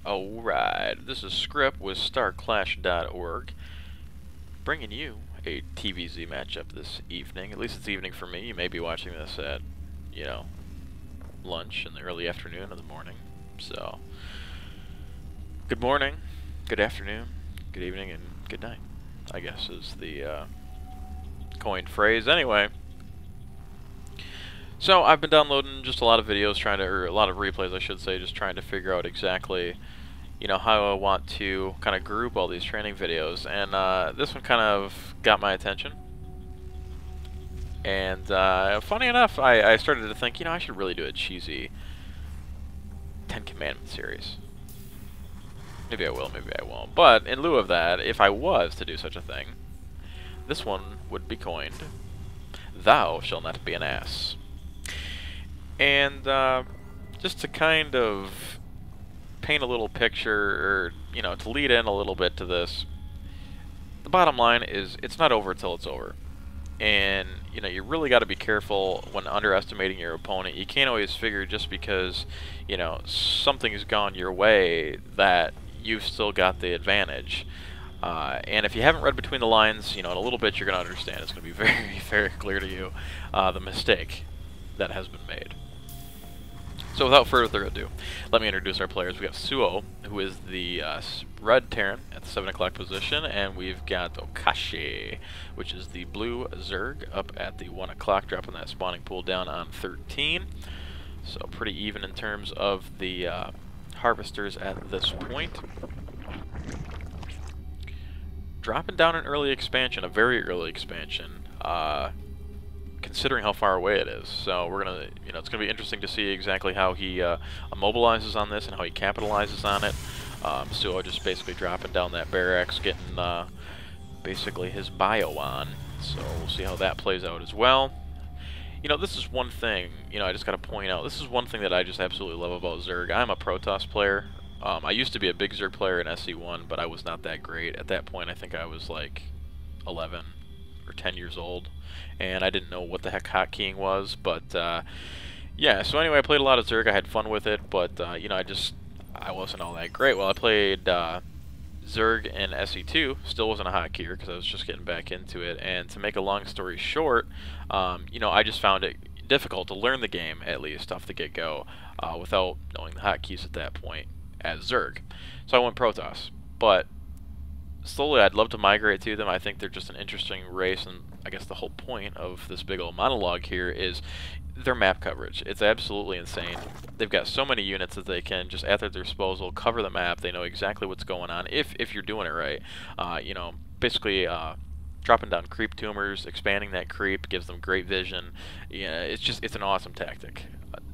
Alright, this is Script with Starclash.org, bringing you a TVZ matchup this evening. At least it's evening for me. You may be watching this at, lunch in the early afternoon or the morning. So, good morning, good afternoon, good evening, and good night, I guess is the coined phrase. Anyway, so I've been downloading just a lot of videos, or a lot of replays I should say, just trying to figure out exactly how I want to kind of group all these training videos, and this one kind of got my attention. And funny enough, I started to think, I should really do a cheesy Ten Commandments series. Maybe I will, maybe I won't. But in lieu of that, if I was to do such a thing, this one would be coined, Thou Shall Not Be an Ass. And just to kind of paint a little picture, or to lead in a little bit to this, the bottom line is it's not over till it's over. And you really got to be careful when underestimating your opponent. You can't always figure just because something's gone your way that you've still got the advantage. And if you haven't read between the lines, in a little bit you're going to understand. It's going to be very, very clear to you the mistake that has been made. So without further ado, let me introduce our players. We have Suo, who is the red Terran at the 7 o'clock position, and we've got Okashi, which is the blue Zerg up at the 1 o'clock, dropping that spawning pool down on 13. So pretty even in terms of the harvesters at this point. Dropping down an early expansion, a very early expansion, considering how far away it is. So we're gonna, it's gonna be interesting to see exactly how he immobilizes on this and how he capitalizes on it. So just basically dropping down that barracks, getting basically his bio on. So we'll see how that plays out as well. This is one thing, I just gotta point out, this is one thing that I just absolutely love about Zerg. I'm a Protoss player. I used to be a big Zerg player in SC1, but I was not that great. At that point, I think I was like 11 or 10 years old, and I didn't know what the heck hotkeying was. But yeah, so anyway, I played a lot of Zerg. I had fun with it, but I wasn't all that great. Well, I played Zerg in SE2, still wasn't a hotkeyer because I was just getting back into it. And to make a long story short, I just found it difficult to learn the game, at least off the get-go, without knowing the hotkeys at that point as Zerg. So I went Protoss, but slowly I'd love to migrate to them. I think they're just an interesting race, and I guess the whole point of this big old monologue here is their map coverage. It's absolutely insane. They've got so many units that they can just at their disposal cover the map. They know exactly what's going on if you're doing it right. Basically dropping down creep tumors, expanding that creep gives them great vision. It's an awesome tactic.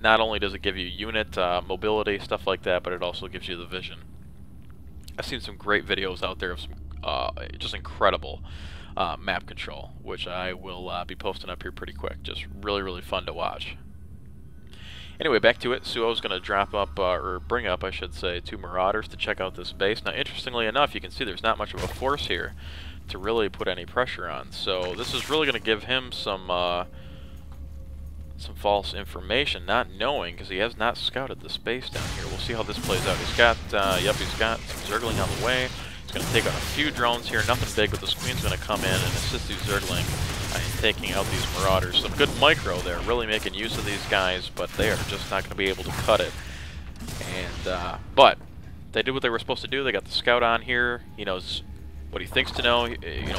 Not only does it give you unit mobility, stuff like that, but it also gives you the vision. I've seen some great videos out there of some just incredible map control, which I will be posting up here pretty quick. Just really, really fun to watch. Anyway, back to it. Suo's going to drop up, or bring up, I should say, 2 Marauders to check out this base. Now, interestingly enough, you can see there's not much of a force here to really put any pressure on. So this is really going to give him some false information, not knowing, because he has not scouted the space down here. We'll see how this plays out. He's got, he's got some Zergling on the way. He's going to take out a few drones here, nothing big, but this Queen's going to come in and assist these Zergling in taking out these Marauders. Some good micro there, really making use of these guys, but they are just not going to be able to cut it. And, but they did what they were supposed to do. They got the scout on here. He knows what he thinks to know,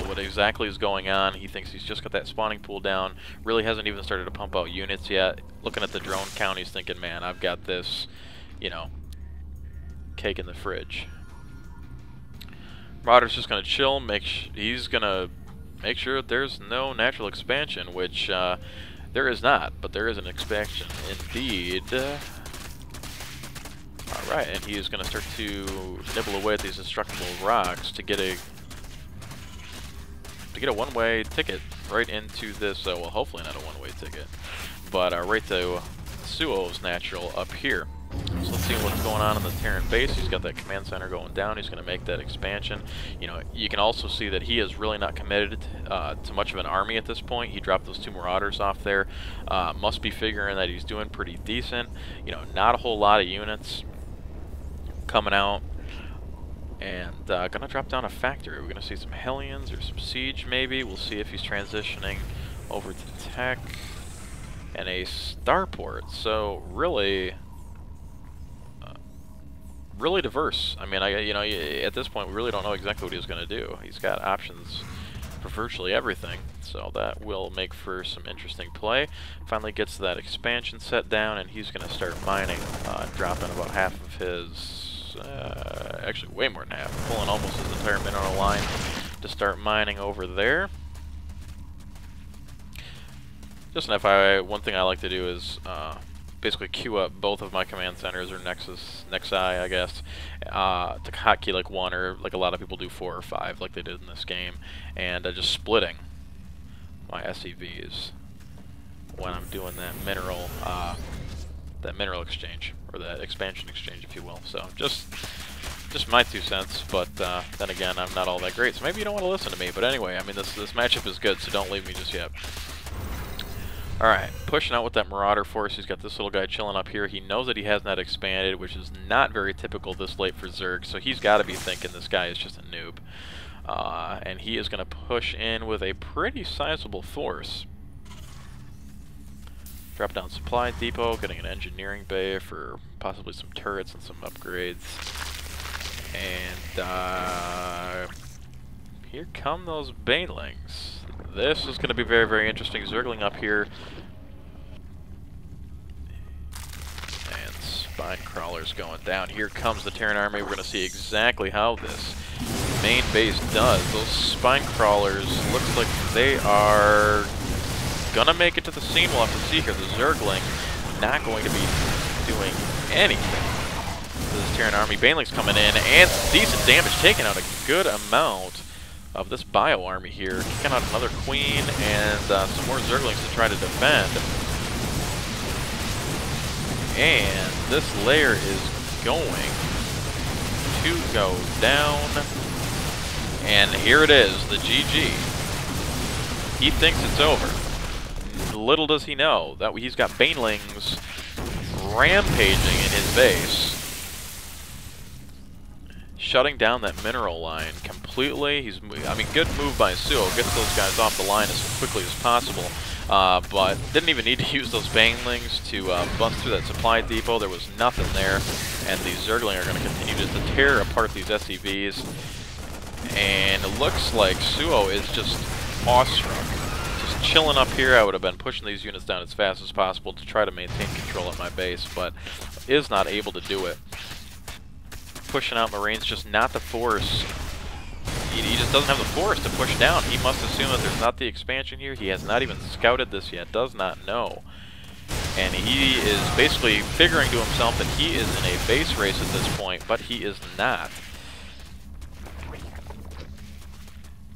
what exactly is going on. He thinks he's just got that spawning pool down. Really hasn't even started to pump out units yet. Looking at the drone count, he's thinking, man, I've got this, cake in the fridge. Marauder's just going to chill. He's going to make sure that there's no natural expansion, which there is not, but there is an expansion indeed. Alright, and he is going to start to nibble away at these indestructible rocks to get a one-way ticket right into this, well, hopefully not a one-way ticket, but right to Suo's natural up here. So let's see what's going on in the Terran base. He's got that command center going down. He's going to make that expansion. You can also see that he is really not committed to much of an army at this point. He dropped those 2 Marauders off there. Must be figuring that he's doing pretty decent. Not a whole lot of units. coming out. And gonna drop down a factory. We're gonna see some Hellions or some Siege maybe. We'll see if he's transitioning over to Tech. And a Starport. So really, really diverse. I mean, you know, at this point we really don't know exactly what he's gonna do. He's got options for virtually everything. So that will make for some interesting play. Finally gets that expansion set down, and he's gonna start mining, dropping about half of his. Actually way more than half, pulling almost his entire mineral line to start mining over there. Just an FYI, one thing I like to do is basically queue up both of my command centers, or Nexi, I guess, to hotkey like 1, or like a lot of people do 4 or 5, like they did in this game, and just splitting my SEVs when I'm doing that mineral exchange, or that expansion exchange, if you will. So just my 2 cents, but then again, I'm not all that great, so maybe you don't want to listen to me. But anyway, I mean, this matchup is good, so don't leave me just yet. Alright, pushing out with that Marauder force. He's got this little guy chilling up here. He knows that he has not expanded, which is not very typical this late for Zerg, so he's got to be thinking this guy is just a noob. And he is going to push in with a pretty sizable force. Drop down supply depot, getting an engineering bay for possibly some turrets and some upgrades. And here come those banelings. This is going to be very, very interesting. Zergling up here. And spine crawlers going down. Here comes the Terran army. We're going to see exactly how this main base does. Those spine crawlers looks like they are gonna make it to the scene. We'll have to see here. The Zergling not going to be doing anything to this Terran army. Baneling's coming in, and decent damage, taking out a good amount of this bio army here. Kicking out another queen, and some more Zerglings to try to defend. And this layer is going to go down. And here it is, the GG. He thinks it's over. Little does he know that he's got banelings rampaging in his base, shutting down that mineral line completely. I mean, good move by Suo. Gets those guys off the line as quickly as possible, but didn't even need to use those banelings to bust through that supply depot. There was nothing there, and the Zergling are going to continue just to tear apart these SCVs. And it looks like Suo is just awestruck. Just chilling up here. I would have been pushing these units down as fast as possible to try to maintain control of my base, but is not able to do it. Pushing out Marines, just not the force. He just doesn't have the force to push down. He must assume that there's not the expansion here. He has not even scouted this yet, does not know. And he is basically figuring to himself that he is in a base race at this point, but he is not.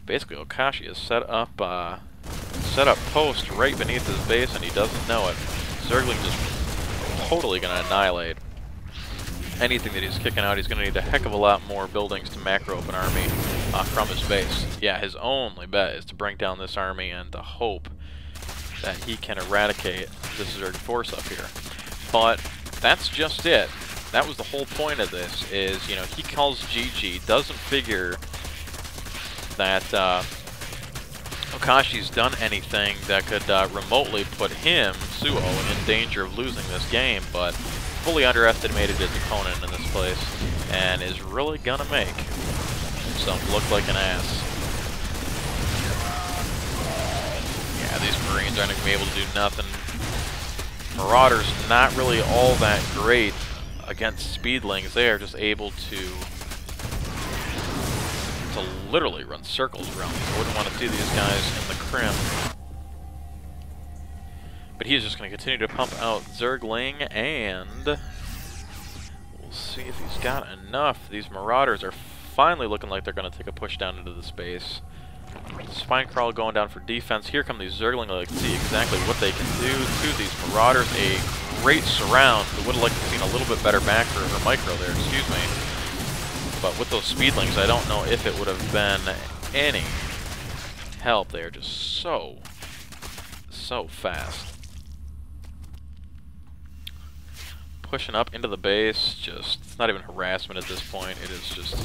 Basically, Okashi has set up post right beneath his base, and he doesn't know it. Zergling just totally going to annihilate anything that he's kicking out. He's going to need a heck of a lot more buildings to macro up an army from his base. Yeah, his only bet is to bring down this army and to hope that he can eradicate this Zerg force up here. But that's just it. That was the whole point of this, is, you know, he calls GG, doesn't figure that Okashi's done anything that could remotely put him, Suo, in danger of losing this game, but fully underestimated his opponent in this place, and is really gonna make himself look like an ass. Yeah, these Marines aren't gonna be able to do nothing. Marauders not really all that great against Speedlings. They are just able to literally run circles around these. I wouldn't want to see these guys in the crim. But he's just going to continue to pump out Zergling, and we'll see if he's got enough. These Marauders are finally looking like they're going to take a push down into the space. Spine Crawl going down for defense. Here come these Zergling. I'd like to see exactly what they can do to these Marauders. A great surround. I would have liked to have seen a little bit better macro, or micro there, excuse me. But with those Speedlings, I don't know if it would have been any help. They are just so fast. pushing up into the base. Just, it's not even harassment at this point. It is just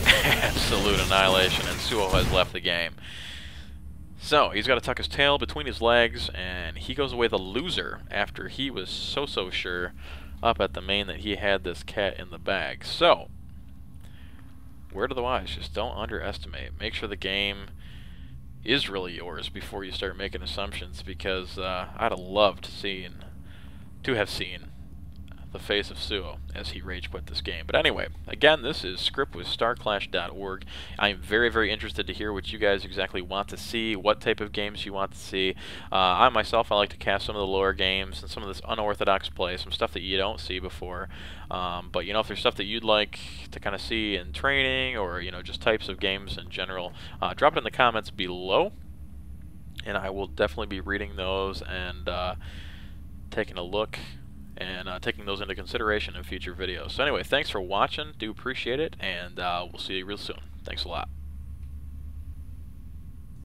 absolute annihilation, and Suo has left the game. So, he's got to tuck his tail between his legs, and he goes away the loser after he was so sure up at the main that he had this cat in the bag. So, word of the wise, just don't underestimate. Make sure the game is really yours before you start making assumptions, because I'd have loved to have seen the face of Suo as he rage quit this game. But anyway, again, this is Script with StarClash.org. I'm very interested to hear what you guys exactly want to see, what type of games you want to see. I myself, I like to cast some of the lower games and some of this unorthodox play, some stuff that you don't see before. But you know, if there's stuff that you'd like to kind of see in training, or you know, just types of games in general, drop it in the comments below, and I will definitely be reading those and taking a look and taking those into consideration in future videos. So anyway, thanks for watching. Do appreciate it, and we'll see you real soon. Thanks a lot.